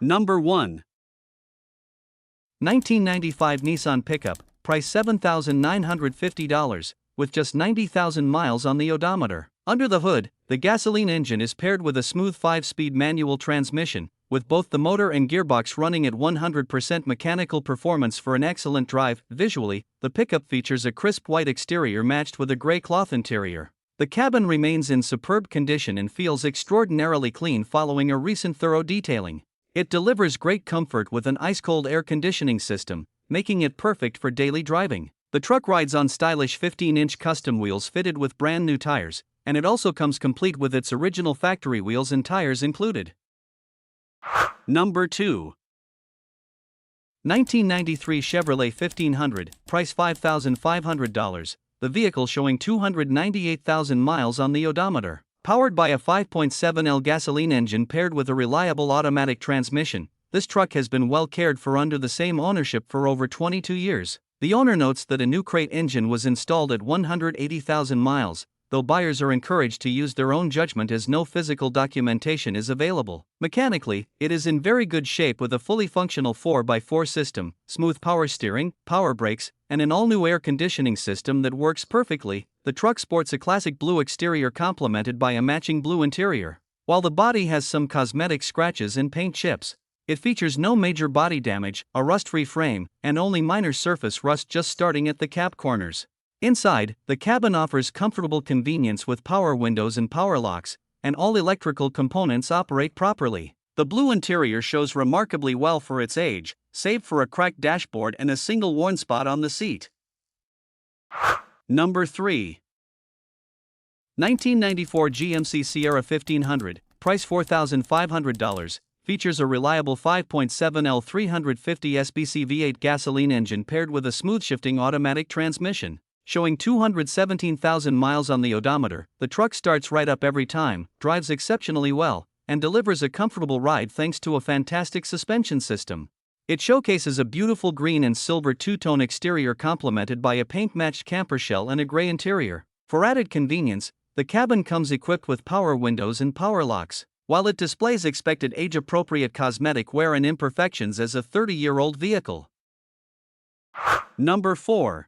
Number 1. 1995 Nissan pickup, price $7,950, with just 90,000 miles on the odometer. Under the hood, the gasoline engine is paired with a smooth 5-speed manual transmission, with both the motor and gearbox running at 100% mechanical performance for an excellent drive. Visually, the pickup features a crisp white exterior matched with a gray cloth interior. The cabin remains in superb condition and feels extraordinarily clean following a recent thorough detailing. It delivers great comfort with an ice-cold air conditioning system, making it perfect for daily driving. The truck rides on stylish 15-inch custom wheels fitted with brand new tires, and it also comes complete with its original factory wheels and tires included. Number 2. 1993 Chevrolet 1500, price $5,500, the vehicle showing 298,000 miles on the odometer. Powered by a 5.7L gasoline engine paired with a reliable automatic transmission, this truck has been well cared for under the same ownership for over 22 years. The owner notes that a new crate engine was installed at 180,000 miles, though buyers are encouraged to use their own judgment as no physical documentation is available. Mechanically, it is in very good shape with a fully functional 4x4 system, smooth power steering, power brakes, and an all-new air conditioning system that works perfectly. The truck sports a classic blue exterior complemented by a matching blue interior. While the body has some cosmetic scratches and paint chips, it features no major body damage, a rust-free frame, and only minor surface rust just starting at the cap corners. Inside, the cabin offers comfortable convenience with power windows and power locks, and all electrical components operate properly. The blue interior shows remarkably well for its age, save for a cracked dashboard and a single worn spot on the seat. Number 3. 1994 GMC Sierra 1500, price $4,500, features a reliable 5.7L 350 SBC V8 gasoline engine paired with a smooth-shifting automatic transmission. Showing 217,000 miles on the odometer, the truck starts right up every time, drives exceptionally well, and delivers a comfortable ride thanks to a fantastic suspension system. It showcases a beautiful green and silver two-tone exterior complemented by a paint-matched camper shell and a gray interior. For added convenience, the cabin comes equipped with power windows and power locks, while it displays expected age-appropriate cosmetic wear and imperfections as a 30-year-old vehicle. Number 4.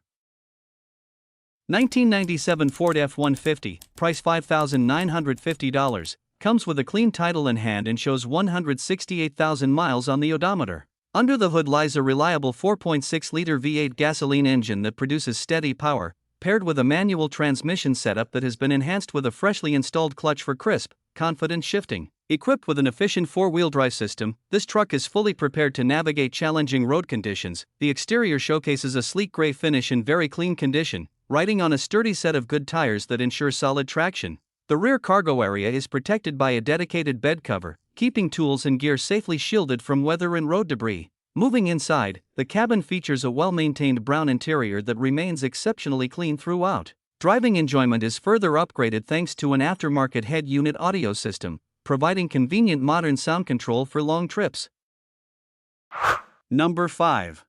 1997 Ford F-150, price $5,950, comes with a clean title in hand and shows 168,000 miles on the odometer. Under the hood lies a reliable 4.6-liter V8 gasoline engine that produces steady power, paired with a manual transmission setup that has been enhanced with a freshly installed clutch for crisp, confident shifting. Equipped with an efficient four-wheel drive system, this truck is fully prepared to navigate challenging road conditions. The exterior showcases a sleek gray finish in very clean condition, riding on a sturdy set of good tires that ensure solid traction. The rear cargo area is protected by a dedicated bed cover, keeping tools and gear safely shielded from weather and road debris. Moving inside, the cabin features a well-maintained brown interior that remains exceptionally clean throughout. Driving enjoyment is further upgraded thanks to an aftermarket head unit audio system, providing convenient modern sound control for long trips. Number 5.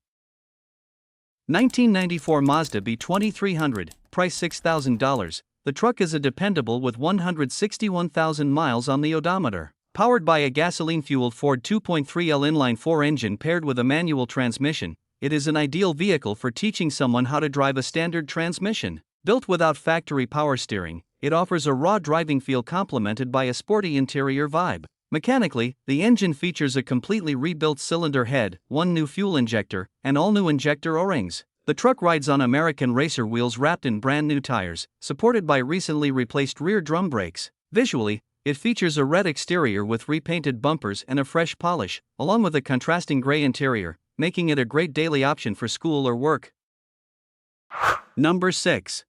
1994 Mazda B2300, price $6,000. The truck is a dependable with 161,000 miles on the odometer. Powered by a gasoline-fueled Ford 2.3L inline-4 engine paired with a manual transmission, it is an ideal vehicle for teaching someone how to drive a standard transmission. Built without factory power steering, it offers a raw driving feel complemented by a sporty interior vibe. Mechanically, the engine features a completely rebuilt cylinder head, one new fuel injector, and all new injector O-rings. The truck rides on American racer wheels wrapped in brand new tires, supported by recently replaced rear drum brakes. Visually, it features a red exterior with repainted bumpers and a fresh polish, along with a contrasting gray interior, making it a great daily option for school or work. Number 6.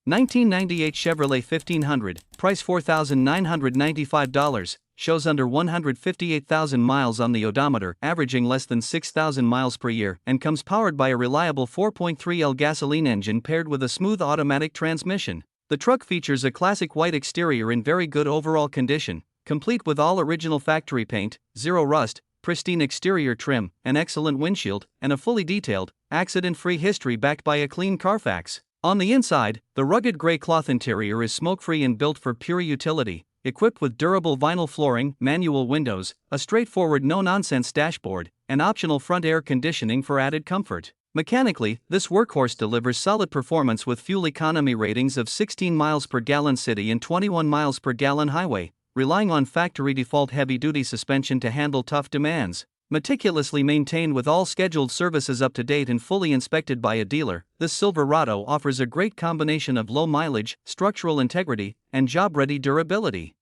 1998 Chevrolet 1500, price $4,995, shows under 158,000 miles on the odometer, averaging less than 6,000 miles per year, and comes powered by a reliable 4.3L gasoline engine paired with a smooth automatic transmission. The truck features a classic white exterior in very good overall condition, complete with all original factory paint, zero rust, pristine exterior trim, an excellent windshield, and a fully detailed, accident-free history backed by a clean Carfax. On the inside, the rugged gray cloth interior is smoke-free and built for pure utility. equipped with durable vinyl flooring, manual windows, a straightforward no-nonsense dashboard, and optional front air conditioning for added comfort. Mechanically, this workhorse delivers solid performance with fuel economy ratings of 16 miles per gallon city and 21 miles per gallon highway, relying on factory default heavy-duty suspension to handle tough demands. Meticulously maintained with all scheduled services up to date and fully inspected by a dealer, this Silverado offers a great combination of low mileage, structural integrity, and job-ready durability.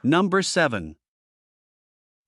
Number 7.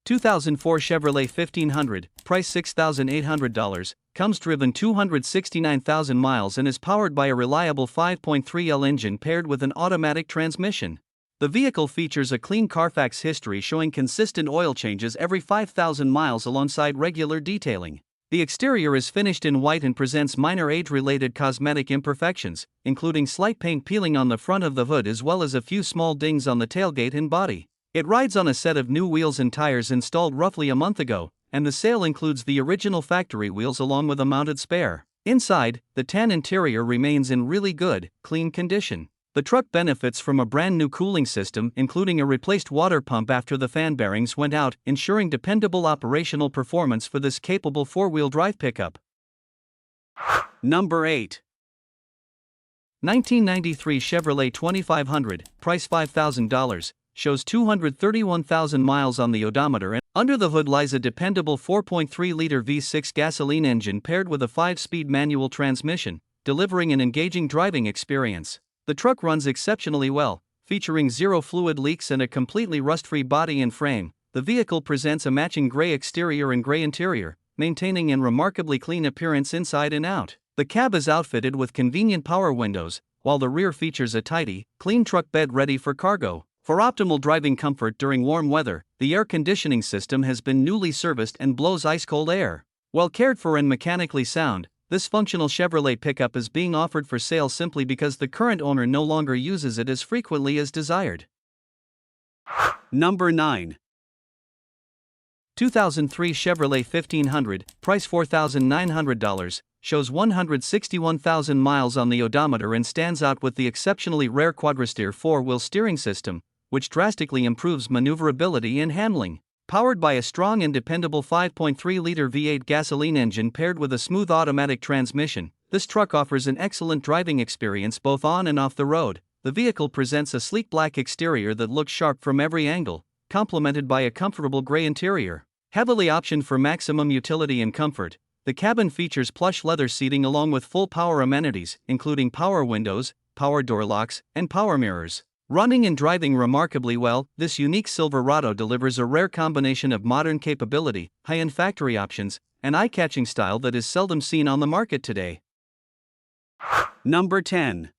2004 Chevrolet 1500, price $6,800, comes driven 269,000 miles and is powered by a reliable 5.3L engine paired with an automatic transmission. The vehicle features a clean Carfax history showing consistent oil changes every 5,000 miles alongside regular detailing. The exterior is finished in white and presents minor age-related cosmetic imperfections, including slight paint peeling on the front of the hood as well as a few small dings on the tailgate and body. It rides on a set of new wheels and tires installed roughly a month ago, and the sale includes the original factory wheels along with a mounted spare. Inside, the tan interior remains in really good, clean condition. The truck benefits from a brand new cooling system, including a replaced water pump after the fan bearings went out, ensuring dependable operational performance for this capable four-wheel drive pickup. Number 8. 1993 Chevrolet 2500, price $5,000, shows 231,000 miles on the odometer, and under the hood lies a dependable 4.3-liter V6 gasoline engine paired with a 5-speed manual transmission, delivering an engaging driving experience. The truck runs exceptionally well, featuring zero fluid leaks and a completely rust-free body and frame. The vehicle presents a matching gray exterior and gray interior, maintaining a remarkably clean appearance inside and out. The cab is outfitted with convenient power windows, while the rear features a tidy, clean truck bed ready for cargo. For optimal driving comfort during warm weather, the air conditioning system has been newly serviced and blows ice-cold air. Well cared for and mechanically sound, this functional Chevrolet pickup is being offered for sale simply because the current owner no longer uses it as frequently as desired. Number 9. 2003 Chevrolet 1500, price $4,900, shows 161,000 miles on the odometer and stands out with the exceptionally rare quadristeer four-wheel steering system, which drastically improves maneuverability and handling. Powered by a strong and dependable 5.3-liter V8 gasoline engine paired with a smooth automatic transmission, this truck offers an excellent driving experience both on and off the road. The vehicle presents a sleek black exterior that looks sharp from every angle, complemented by a comfortable gray interior. Heavily optioned for maximum utility and comfort, the cabin features plush leather seating along with full power amenities, including power windows, power door locks, and power mirrors. Running and driving remarkably well, this unique Silverado delivers a rare combination of modern capability, high-end factory options, and eye-catching style that is seldom seen on the market today. Number 10.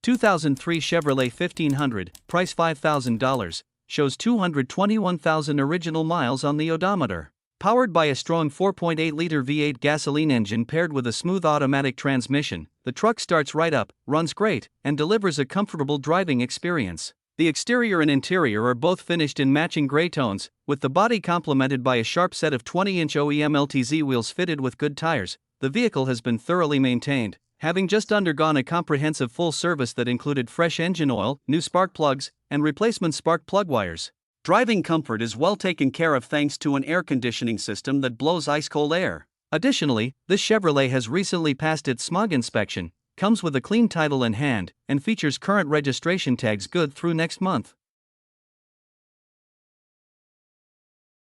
2003 Chevrolet 1500, price $5,000, shows 221,000 original miles on the odometer. Powered by a strong 4.8-liter V8 gasoline engine paired with a smooth automatic transmission, the truck starts right up, runs great, and delivers a comfortable driving experience. The exterior and interior are both finished in matching gray tones, with the body complemented by a sharp set of 20-inch OEM LTZ wheels fitted with good tires. The vehicle has been thoroughly maintained, having just undergone a comprehensive full service that included fresh engine oil, new spark plugs, and replacement spark plug wires. Driving comfort is well taken care of thanks to an air conditioning system that blows ice-cold air. Additionally, this Chevrolet has recently passed its smog inspection, comes with a clean title in hand, and features current registration tags good through next month.